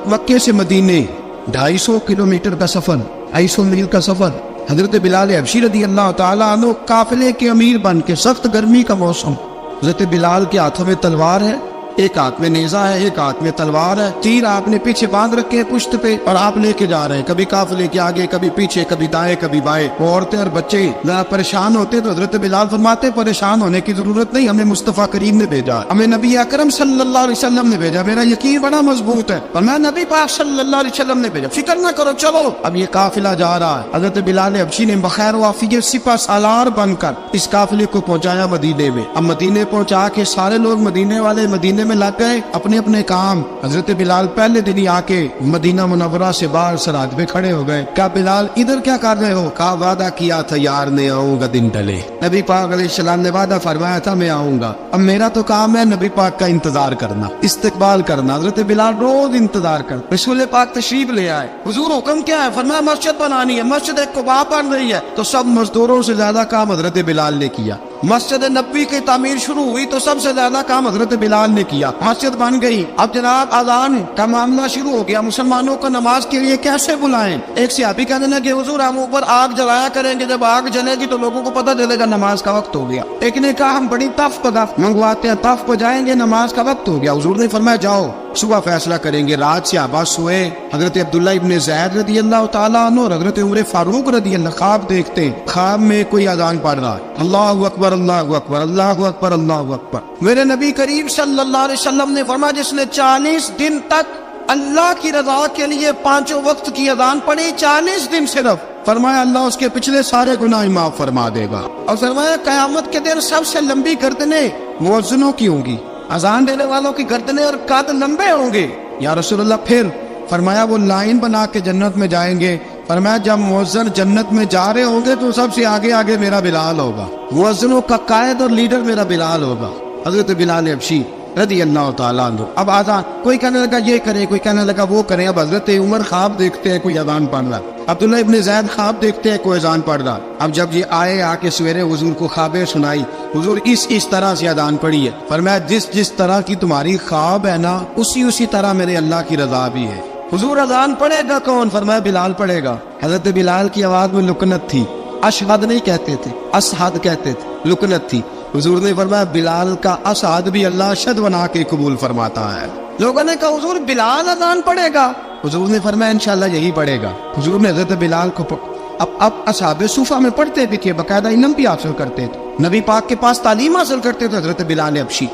A: مکے سے مدینے 250 کلومیٹر کا سفر، 250 میل کا سفر۔ حضرت بلال حبشی رضی اللہ تعالیٰ عنہ قافلے کے امیر بن کے، سخت گرمی کا موسم، حضرت بلال کے ہاتھوں میں تلوار ہے، ایک ہاتھ میں نیزہ ہے، ایک ہاتھ میں تلوار ہے، تیر آپ نے پیچھے باندھ رکھے ہیں پشت پہ، اور آپ لے کے جا رہے ہیں، کبھی قافلے کے آگے کبھی پیچھے، کبھی دائیں کبھی بائیں۔ وہ عورتیں اور بچے ذرا پریشان ہوتے تو حضرت بلال فرماتے پریشان ہونے کی ضرورت نہیں، ہمیں مصطفیٰ کریم نے بھیجا، ہمیں نبی اکرم صلی اللہ علیہ وسلم نے بھیجا، میرا یقین بڑا مضبوط ہے، اور میں نبی پاک صلی اللہ علیہ وسلم نے بھیجا، فکر نہ کرو چلو۔ اب یہ قافلہ جا رہا ہے، حضرت بلال حبشی نے بخیر و عافیت سپہ سالار بن کر اس قافلے کو پہنچایا مدینے میں۔ اب مدینے پہنچا کے سارے لوگ مدینے والے مدینے میں لگ گئے اپنے اپنے کام۔ حضرت بلال پہلے دن ہی آ کے مدینہ منورہ سے باہر سرحد پہ کھڑے ہو گئے۔ کہا بلال ادھر کیا کر رہے ہو؟ کہا وعدہ کیا تھا یار نے آؤں گا دن ڈلے، نبی پاک علیہ السلام نے وعدہ فرمایا تھا میں آؤں گا، اب میرا تو کام ہے نبی پاک کا انتظار کرنا، استقبال کرنا۔ حضرت بلال روز انتظار کر، رسول پاک تشریف لے آئے، حضور حکم کیا ہے؟ فرمایا مسجد بنانی ہے، مسجد ایک قباء بن رہی ہے، تو سب مزدوروں سے زیادہ کام حضرت بلال نے کیا۔ مسجد نبوی کی تعمیر شروع ہوئی تو سب سے زیادہ کام حضرت بلال نے کیا، مسجد بن گئی۔ اب جناب اذان کا معاملہ شروع ہو گیا، مسلمانوں کو نماز کے لیے کیسے بلائیں؟ ایک صحابی کہنے لگے حضور ہم اوپر آگ جلایا کریں گے، جب آگ جلے گی تو لوگوں کو پتہ چلے گا نماز کا وقت ہو گیا۔ ایک نے کہا ہم بڑی تف منگواتے ہیں، تف بجائیں گے، نماز کا وقت ہو گیا۔ حضور نے فرمایا جاؤ صبح فیصلہ کریں گے۔ رات صحابہ سوئے، حضرت عبداللہ ابن زید رضی اللہ تعالیٰ عنہ اور حضرت عمر فاروق رضی اللہ خواب دیکھتے، خواب میں کوئی اذان پڑھ رہا ہے، اللہ اکبر اللہ اکبر اللہ اکبر اللہ اکبر۔ میرے نبی کریم صلی اللہ علیہ وسلم نے فرمایا جس نے 40 دن تک اللہ کی رضا کے لیے 5 وقت کی اذان پڑھی، 40 دن صرف، فرمایا اللہ اس کے پچھلے سارے گناہ معاف فرما دے گا۔ اور فرمایا قیامت کے دن سب سے لمبی گردنیں مؤذنوں کی ہوں گی، اذان دینے والوں کی گردنیں اور قد لمبے ہوں گے۔ یا رسول اللہ پھر؟ فرمایا وہ لائن بنا کے جنت میں جائیں گے۔ فرمایا جب مؤذن جنت میں جا رہے ہوں گے تو سب سے آگے آگے میرا بلال ہوگا، مؤذنوں کا قائد اور لیڈر میرا بلال ہوگا، حضرت بلال حبشی رضی اللہ تعالیٰ عنہ۔ اب آزان کوئی کہنے لگا یہ کرے، کوئی کہنے لگا وہ کرے۔ اب حضرت عمر خواب دیکھتے ہیں کوئی اذان پڑھ رہا، عبداللہ ابن زید خواب دیکھتے ہیں کوئی اذان پڑھ رہا۔ اب جب یہ آئے آ کے سویرے حضور کو خوابیں سنائی، حضور اس طرح سے اذان پڑھی ہے، فرمایا جس طرح کی تمہاری خواب ہے نا اسی طرح میرے اللہ کی رضا بھی ہے۔ حضور اذان پڑھے گا کون؟ فرمایا بلال پڑھے گا۔ حضرت بلال کی آواز میں لکنت تھی، اشہد نہیں کہتے تھے، اسہد کہتے تھے، لکنت تھی۔ حضور نے فرمایا بلال کا اسعد بھی اللہ اشہد بنا کے قبول فرماتا ہے۔ لوگوں نے کہا حضور بلال اذان پڑھے گا؟ حضور نے فرمایا انشاءاللہ یہی پڑھے گا۔ حضور نے حضرت بلال کو اب اصحاب صوفہ میں پڑھتے بھی تھے، باقاعدہ علم بھی حاصل کرتے تھے، نبی پاک کے پاس تعلیم حاصل کرتے تھے حضرت بلال حبشی۔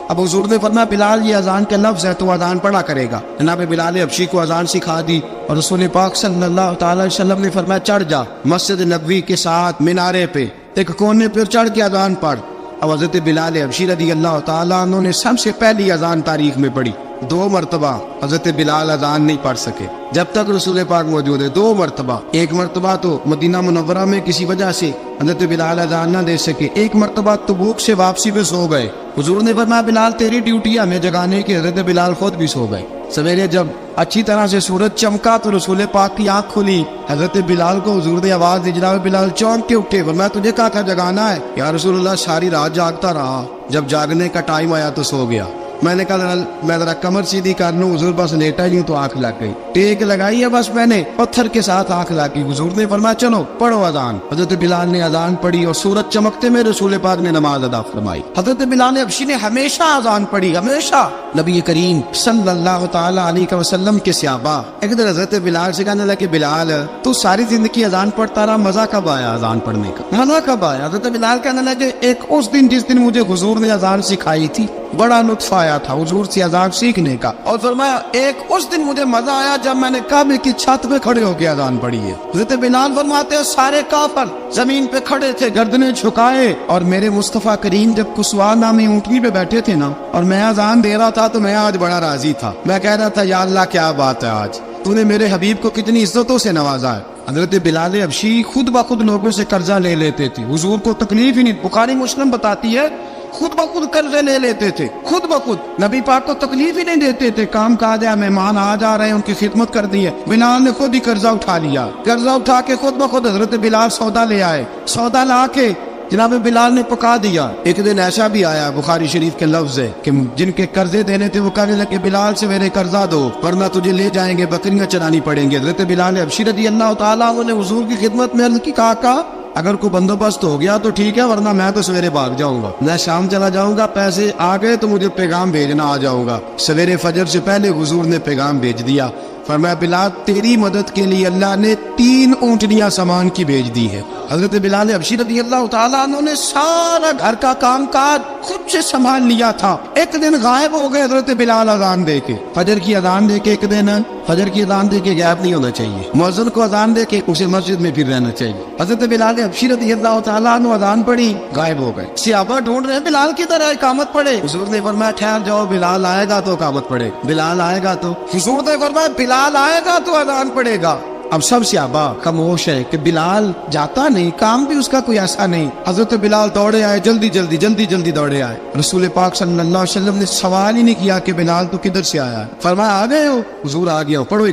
A: اب حضور نے فرمایا بلال یہ اذان کا لفظ ہے تو اذان پڑھا کرے گا۔ جناب بلال حبشی کو اذان سکھا دی اور رسول پاک صلی اللہ تعالی علیہ وسلم نے فرمایا چڑھ جا مسجد نبوی کے ساتھ مینارے پہ، ایک کونے پہ چڑھ کے اذان پڑھ۔ اب حضرت بلال حبشی رضی اللہ تعالیٰ عنہ نے سب سے پہلی اذان تاریخ میں پڑھی، 2 مرتبہ حضرت بلال اذان نہیں پڑھ سکے جب تک رسول پاک موجود ہے. 2 مرتبہ. ایک مرتبہ تو مدینہ منورہ میں کسی وجہ سے حضرت بلال اذان نہ دے سکے. ایک مرتبہ تبوک سے واپسی پہ سو گئے. حضور نے فرمایا بلال تیری ڈیوٹی ہے ہمیں جگانے کی. حضرت بلال خود بھی سو گئے. سویرے جب اچھی طرح سے سورج چمکا تو رسول پاک کی آنکھ کھلی. حضرت بلال کو حضور نے آواز دی. جناب بلال چونک کے اٹھے. فرمایا تجھے کہا جگانا ہے. یا رسول اللہ ساری رات جاگتا رہا, جب جاگنے کا ٹائم آیا تو سو گیا. میں نے کہا میں ذرا کمر سیدھی کر لوں. حضور بس لیٹا ہی تو آنکھ لگ گئی. ٹیک لگائی ہے بس میں نے, پتھر کے ساتھ آنکھ لگ گئی. حضور نے فرمایا چلو پڑھو اذان. حضرت بلال نے اذان پڑھی اور سورج چمکتے میں رسول پاک نے نماز ادا فرمائی. حضرت بلال حبشی نے ہمیشہ اذان پڑھی, ہمیشہ. نبی کریم صلی اللہ تعالی علیہ وسلم کے صحابہ ایک دن حضرت بلال سے کہنے لگے بلال تو ساری زندگی اذان پڑھتا رہا, مزہ کب آیا اذان پڑھنے کا, مزہ کب آیا؟ حضرت بلال کہنے لگے ایک اس دن جس دن مجھے حضور نے اذان سکھائی تھی بڑا لطف آیا تھا حضور سے اذان سیکھنے کا. اور فرمایا ایک اس دن مجھے مزہ آیا جب میں نے کعبے کی چھت پہ کھڑے ہو کے اذان پڑھی ہے. حضرت بلال فرماتے ہیں سارے کافر زمین پہ کھڑے تھے گردنیں جھکائے, اور میرے مصطفیٰ کریم جب کسوا نامی اونٹنی پہ بیٹھے تھے نا اور میں اذان دے رہا تھا تو میں آج بڑا راضی تھا. میں کہہ رہا تھا یا اللہ کیا بات ہے, آج تو نے میرے حبیب کو کتنی عزتوں سے نوازا ہے. حضرت بلال حبشی خود بخود لوگوں سے قرضہ لے لیتے تھے. حضور کو تکلیف ہی نہیں. بخاری مسلم بتاتی ہے خود بخود قرضے لے لیتے تھے, خود بخود. نبی پاک کو تکلیف ہی نہیں دیتے تھے. کام کاج ہے, مہمان آ جا رہے ہیں, ان کی خدمت کر دی ہے. بلال نے خود ہی قرضہ اٹھا لیا. قرضہ اٹھا کے خود بخود حضرت بلال سودا لے آئے. سودا لا کے جناب بلال نے پکا دیا. ایک دن ایسا بھی آیا بخاری شریف کے لفظ ہے کہ جن کے قرضے دینے تھے وہ کہنے لگے بلال سے میرے قرضہ دو ورنہ تجھے لے جائیں گے, بکریاں چرانی پڑیں گے. حضرت بلال حبشی رضی اللہ تعالیٰ عنہ نے حضور کی خدمت میں عرض کی, کہا اگر کوئی بندوبست ہو گیا تو ٹھیک ہے ورنہ میں تو سویرے بھاگ جاؤں گا, میں شام چلا جاؤں گا, پیسے آ گئے تو مجھے پیغام بھیجنا, آ جاؤں گا. سویرے فجر سے پہلے حضور نے پیغام بھیج دیا. فرمایا بلال تیری مدد کے لیے اللہ نے 3 اونٹنیاں سامان کی بھیج دی ہے. حضرت بلال حبشی رضی اللہ تعالیٰ عنہ نے سارا گھر کا کام کاج خود سے سنبھال لیا تھا. ایک دن غائب ہو گئے حضرت بلال اذان دے کے, فجر کی اذان دے کے. ایک دن فجر کی اذان دے کے غائب نہیں ہونا چاہیے, مؤذن کو اذان دے کے اسے مسجد میں پھر رہنا چاہیے. حضرت بلال حبشی رضی اللہ تعالیٰ عنہ اذان پڑھی, غائب ہو گئے. صحابہ ڈھونڈ رہے بلال کی طرح اقامت پڑھے. حضور نے فرمایا ٹھہر جاؤ, بلال آئے گا تو اقامت پڑھے, بلال آئے گا تو. حضور نے فرمایا بلال آئے گا تو اذان پڑھے گا. اب سب صحابہ خاموش ہے کہ بلال جاتا نہیں, کام بھی اس کا کوئی ایسا نہیں. حضرت بلال دوڑے آئے, جلدی دوڑے آئے. رسول پاک صلی اللہ علیہ وسلم نے سوال ہی نہیں کیا کہ بلال تو کدھر سے آیا ہے. فرمایا آ گئے ہو؟ حضور آ گیا ہو, پڑھو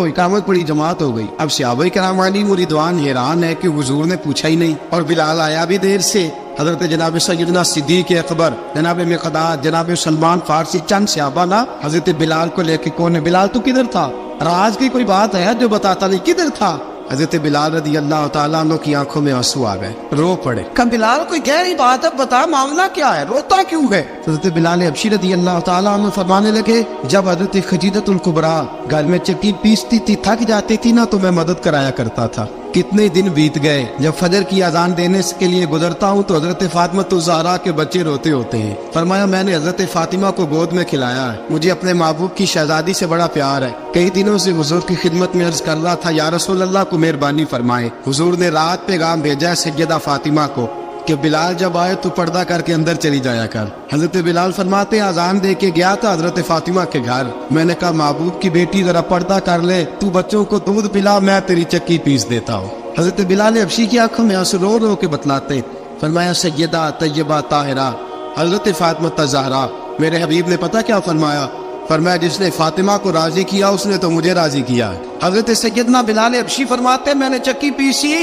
A: اقامت پڑھی, جماعت ہو گئی. اب صحابہ کرام علیہم رضوان حیران ہے کہ حضور نے پوچھا ہی نہیں اور بلال آیا بھی دیر سے. حضرت جناب سیدنا صدیق اکبر, جناب مقداد, جناب سلمان فارسی, چند صحابہ نا حضرت بلال کو لے کے کون ہے بلال تو کدھر تھا, راز کی کوئی بات ہے جو بتاتا نہیں, کدھر تھا. حضرت بلال رضی اللہ تعالیٰ عنہ کی آنکھوں میں آنسو آ گئے, رو پڑے. کہ بلال کوئی گہری بات ہے, بتا معاملہ کیا ہے, روتا کیوں ہے؟ حضرت بلال حبشی رضی اللہ تعالیٰ عنہ فرمانے لگے جب حضرت خدیجہ الکبریٰ گھر میں چکی پیستی تھی, تھک جاتی تھی نا تو میں مدد کرایا کرتا تھا. کتنے دن بیت گئے, جب فجر کی اذان دینے کے لیے گزرتا ہوں تو حضرت فاطمہ الزہرا کے بچے روتے ہوتے ہیں. فرمایا میں نے حضرت فاطمہ کو گود میں کھلایا ہے, مجھے اپنے محبوب کی شہزادی سے بڑا پیار ہے. کئی دنوں سے حضور کی خدمت میں عرض کر رہا تھا یا رسول اللہ کو مہربانی فرمائے. حضور نے رات پیغام بھیجا ہے سیدہ فاطمہ کو کہ بلال جب آئے تو پردہ کر کے اندر چلی جایا کر. حضرت بلال فرماتے اذان دے کے گیا تھا حضرت فاطمہ کے گھر, میں نے کہا محبوب کی بیٹی ذرا پردہ کر لے, تو بچوں کو دودھ پلا, میں تیری چکی پیس دیتا ہوں. حضرت بلال حبشی کی آنکھوں میں آنسو رو رو کے بتلاتے. فرمایا سیدہ طیبہ طاہرہ حضرت فاطمہ الزہرا, میرے حبیب نے پتہ کیا فرمایا؟ فرمایا جس نے فاطمہ کو راضی کیا اس نے تو مجھے راضی کیا ہے. حضرت سیدنا بلال حبشی فرماتے میں نے چکی پیسی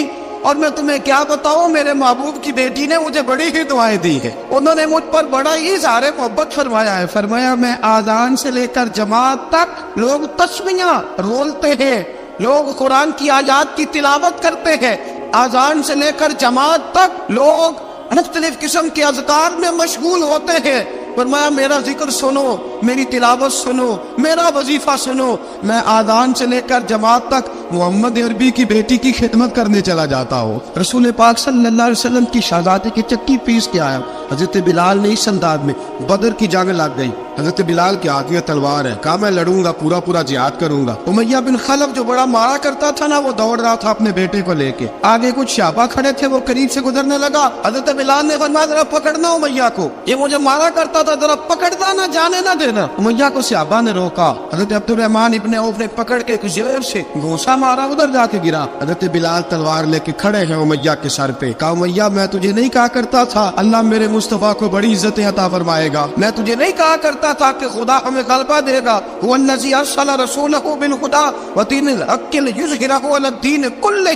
A: اور میں تمہیں کیا بتاؤں, میرے محبوب کی بیٹی نے مجھے بڑی ہی دعائیں دی ہے, انہوں نے مجھ پر بڑا ہی اظہار محبت فرمایا ہے. فرمایا میں آذان سے لے کر جماعت تک لوگ تسمیاں رولتے ہیں, لوگ قرآن کی آیات کی تلاوت کرتے ہیں, آذان سے لے کر جماعت تک لوگ مختلف قسم کے اذکار میں مشغول ہوتے ہیں. فرمایا میرا ذکر سنو, میری تلاوت سنو, میرا وظیفہ سنو, میں آذان سے لے کر جماعت تک محمد عربی کی بیٹی کی خدمت کرنے چلا جاتا ہوں. رسول پاک صلی اللہ علیہ وسلم کی شہزادی کی چکی پیس کے آیا. حضرت بلال نے اس انداز میں بدر کی جنگ لگ گئی, حضرت بلال کے ہاتھ میں تلوار ہے. کہا میں لڑوں گا, پورا پورا جہاد کروں گا. امیہ بن خلف جو بڑا مارا کرتا تھا نا, وہ دوڑ رہا تھا اپنے بیٹے کو لے کے. آگے کچھ صحابہ کھڑے تھے, وہ قریب سے گزرنے لگا. حضرت بلال نے فرمایا ذرا پکڑنا امیہ کو, یہ مجھے مارا کرتا تھا, ذرا پکڑنا نہ جانے نہ دینا. امیہ کو صحابہ نے روکا. حضرت عبد الرحمن ابن عوف نے پکڑ کے کچھ زور سے گھونسا مارا, ادھر جا کے گرا. حضرت بلال تلوار لے کے کھڑے ہیں امیہ کے سر پہ. کہا امیہ میں تجھے نہیں کہا کرتا تھا اللہ میرے مصطفیٰ کو بڑی عزتیں عطا فرمائے گا؟ میں تجھے نہیں کہا کرتا تھا کہ خدا ہمیں غلبہ دے گا؟ هو الذی ارسل رسولہ بالہدی ودین الحق لیظہرہ علی الدین کلہ.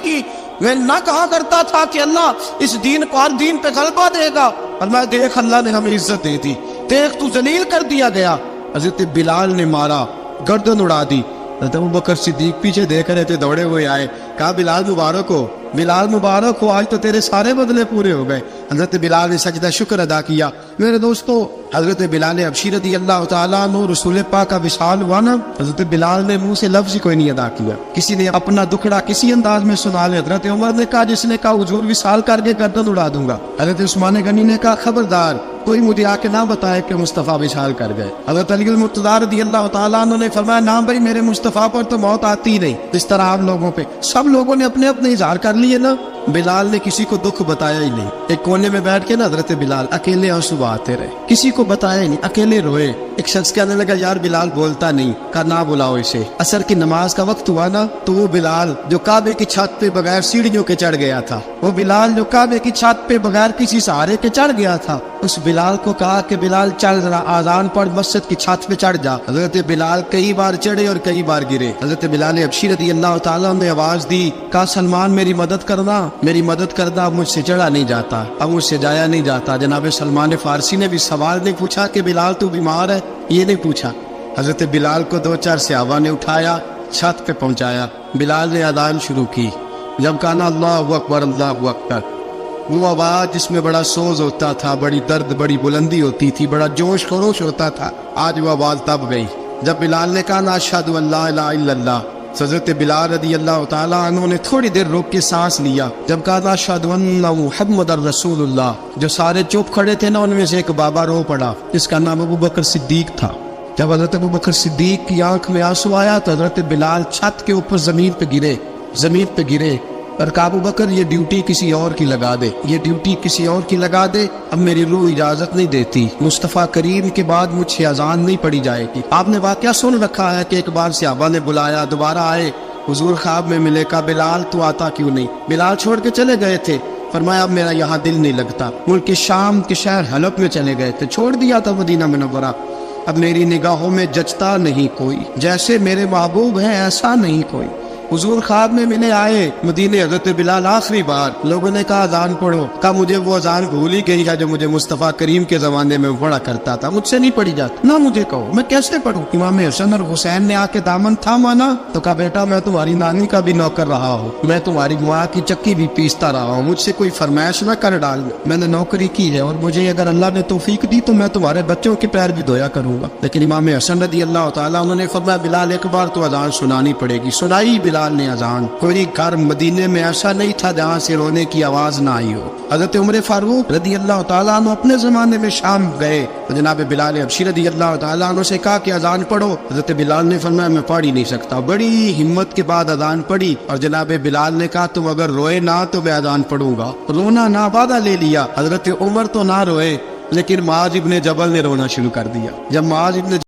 A: میں نہ کہا کرتا تھا کہ اللہ اس دین کو ہر دین پہ غلبہ دے گا, اور میں دیکھ اللہ نے ہمیں عزت دی تھی, دیکھ تو ذلیل کر دیا گیا. حضرت بلال نے مارا, گردن اڑا دی. حضرت ابوبکر صدیق پیچھے دیکھ رہے تھے, دوڑے ہوئے آئے. کہا بلال مبارک ہو, بلال مبارک ہو, آج تو تیرے سارے بدلے پورے ہو گئے. حضرت بلال نے سجدہ شکر ادا کیا. میرے دوستو, حضرت بلال حبشی رضی اللہ تعالیٰ عنہ رسول پاک کا وصال ہوا نا, حضرت بلال نے منہ سے لفظ کوئی نہیں ادا کیا. کسی نے اپنا دکھڑا کسی انداز میں سنا لے. حضرت عمر نے کہا, جس نے کہا حضور وصال کر کے گردن اڑا دوں گا. حضرت عثمان غنی نے کہا خبردار کوئی مجھے آ کے نہ بتائے کہ مصطفیٰ وصال کر گئے. حضرت علی المرتضیٰ رضی اللہ تعالیٰ عنہ نے فرمایا نہ بھائی, میرے مصطفیٰ پر تو موت آتی ہی نہیں, اس طرح آپ لوگوں پہ سب لوگوں نے اپنے اپنے اظہار کر لیے نا. بلال نے کسی کو دکھ بتایا ہی نہیں. ایک کونے میں بیٹھ کے نا حضرت بلال اکیلے آنسو بہاتے رہے, کسی کو بتایا ہی نہیں, اکیلے روئے. ایک شخص کہنے لگا یار بلال بولتا نہیں. کہا نہ بلاؤ اسے. عصر کی نماز کا وقت ہوا نا, تو وہ بلال جو کعبے کی چھت پہ بغیر سیڑھیوں کے چڑھ گیا تھا, وہ بلال جو کعبے کی چھت پہ بغیر کسی سہارے کے چڑھ گیا تھا, اس بلال کو کہا کہ بلال چل ذرا آذان پڑھ, مسجد کی چھت پہ چڑھ جا. حضرت بلال کئی بار چڑھے اور کئی بار گرے. حضرت بلال حبشی رضی اللہ تعالیٰ نے آواز دی, کہا سلمان میری مدد کرنا, میری مدد کرنا. اب مجھ سے چڑھا نہیں جاتا, اب مجھ سے جایا نہیں جاتا. جناب سلمان فارسی نے بھی سوال نہیں پوچھا کہ بلال تو بیمار ہے, یہ نہیں پوچھا. حضرت بلال کو دو چار صحابہ نے اٹھایا, چھت پہ پہنچایا. بلال نے اذان شروع کی. جب کہا اللہ اکبر اللہ اکبر, وہ آواز جس میں بڑا سوز ہوتا تھا, بڑی درد, بڑی بلندی ہوتی تھی, بڑا جوش خروش ہوتا تھا, آج وہ آواز تب گئی جب بلال نے کہا اشہد ان لا الہ الا اللہ. حضرت بلال رضی اللہ تعالیٰ عنہ نے تھوڑی دیر روک کے سانس لیا. جب کہا اشہد ان محمد رسول اللہ, جو سارے چپ کھڑے تھے نا, ان میں سے ایک بابا رو پڑا, جس کا نام ابوبکر صدیق تھا. جب حضرت ابوبکر صدیق کی آنکھ میں آنسو آیا تو حضرت بلال چھت کے اوپر زمین پہ گرے اور کہا ابوبکر یہ ڈیوٹی کسی اور کی لگا دے, یہ ڈیوٹی کسی اور کی لگا دے. اب میری روح اجازت نہیں دیتی, مصطفیٰ کریم کے بعد مجھ سے اذان نہیں پڑی جائے گی. آپ نے واقعہ سن رکھا ہے کہ ایک بار صحابہ نے بلایا, دوبارہ آئے, حضور خواب میں ملے. کہا بلال تو آتا کیوں نہیں؟ بلال چھوڑ کے چلے گئے تھے. فرمایا اب میرا یہاں دل نہیں لگتا. ملک شام کے شہر حلب میں چلے گئے تھے, چھوڑ دیا تھا مدینہ منورہ. اب میری نگاہوں میں جچتا نہیں کوئی, جیسے میرے محبوب ہیں ایسا نہیں کوئی. حضور خواب میں ملے, آئے مدینے. حضرت بلال آخری بار, لوگوں نے کہا اذان پڑھو. کہا مجھے وہ اذان بھول ہی گئی ہے جو مجھے مصطفیٰ کریم کے زمانے میں پڑھا کرتا تھا, مجھ سے نہیں پڑھی جاتی. نہ مجھے کہو, میں کیسے پڑھوں؟ امام حسن اور حسین نے آ کے دامن تھاما نا, تو کہا بیٹا میں تمہاری نانی کا بھی نوکر رہا ہوں, میں تمہاری ماں کی چکی بھی پیستا رہا ہوں, مجھ سے کوئی فرمائش نہ کر ڈال. میں نے نوکری کی ہے, اور مجھے اگر اللہ نے توفیق دی تو میں تمہارے بچوں کے پیر بھی دھویا کروں گا. لیکن امام حسن رضی اللہ تعالیٰ انہوں نے فرمایا بلال ایک بار تو اذان سنانی پڑے گی. سنائی بلال نے اذان. کوئی گھر مدینے میں ایسا نہیں تھا جہاں سے رونے کی آواز نہ آئی ہو. حضرت عمر فاروق رضی اللہ تعالیٰ عنہ اپنے زمانے میں شام گئے, تو جناب بلال حبشی رضی اللہ تعالیٰ عنہ سے کہا کہ اذان پڑھو. حضرت بلال نے فرمایا میں پڑھ ہی نہیں سکتا. بڑی ہمت کے بعد اذان پڑھی, اور جناب بلال نے کہا تم اگر روئے نہ تو میں اذان پڑھوں گا. رونا نہ وعدہ لے لیا. حضرت عمر تو نہ روئے, لیکن معاذ ابن جبل نے رونا شروع کر دیا. جب معاذ ابن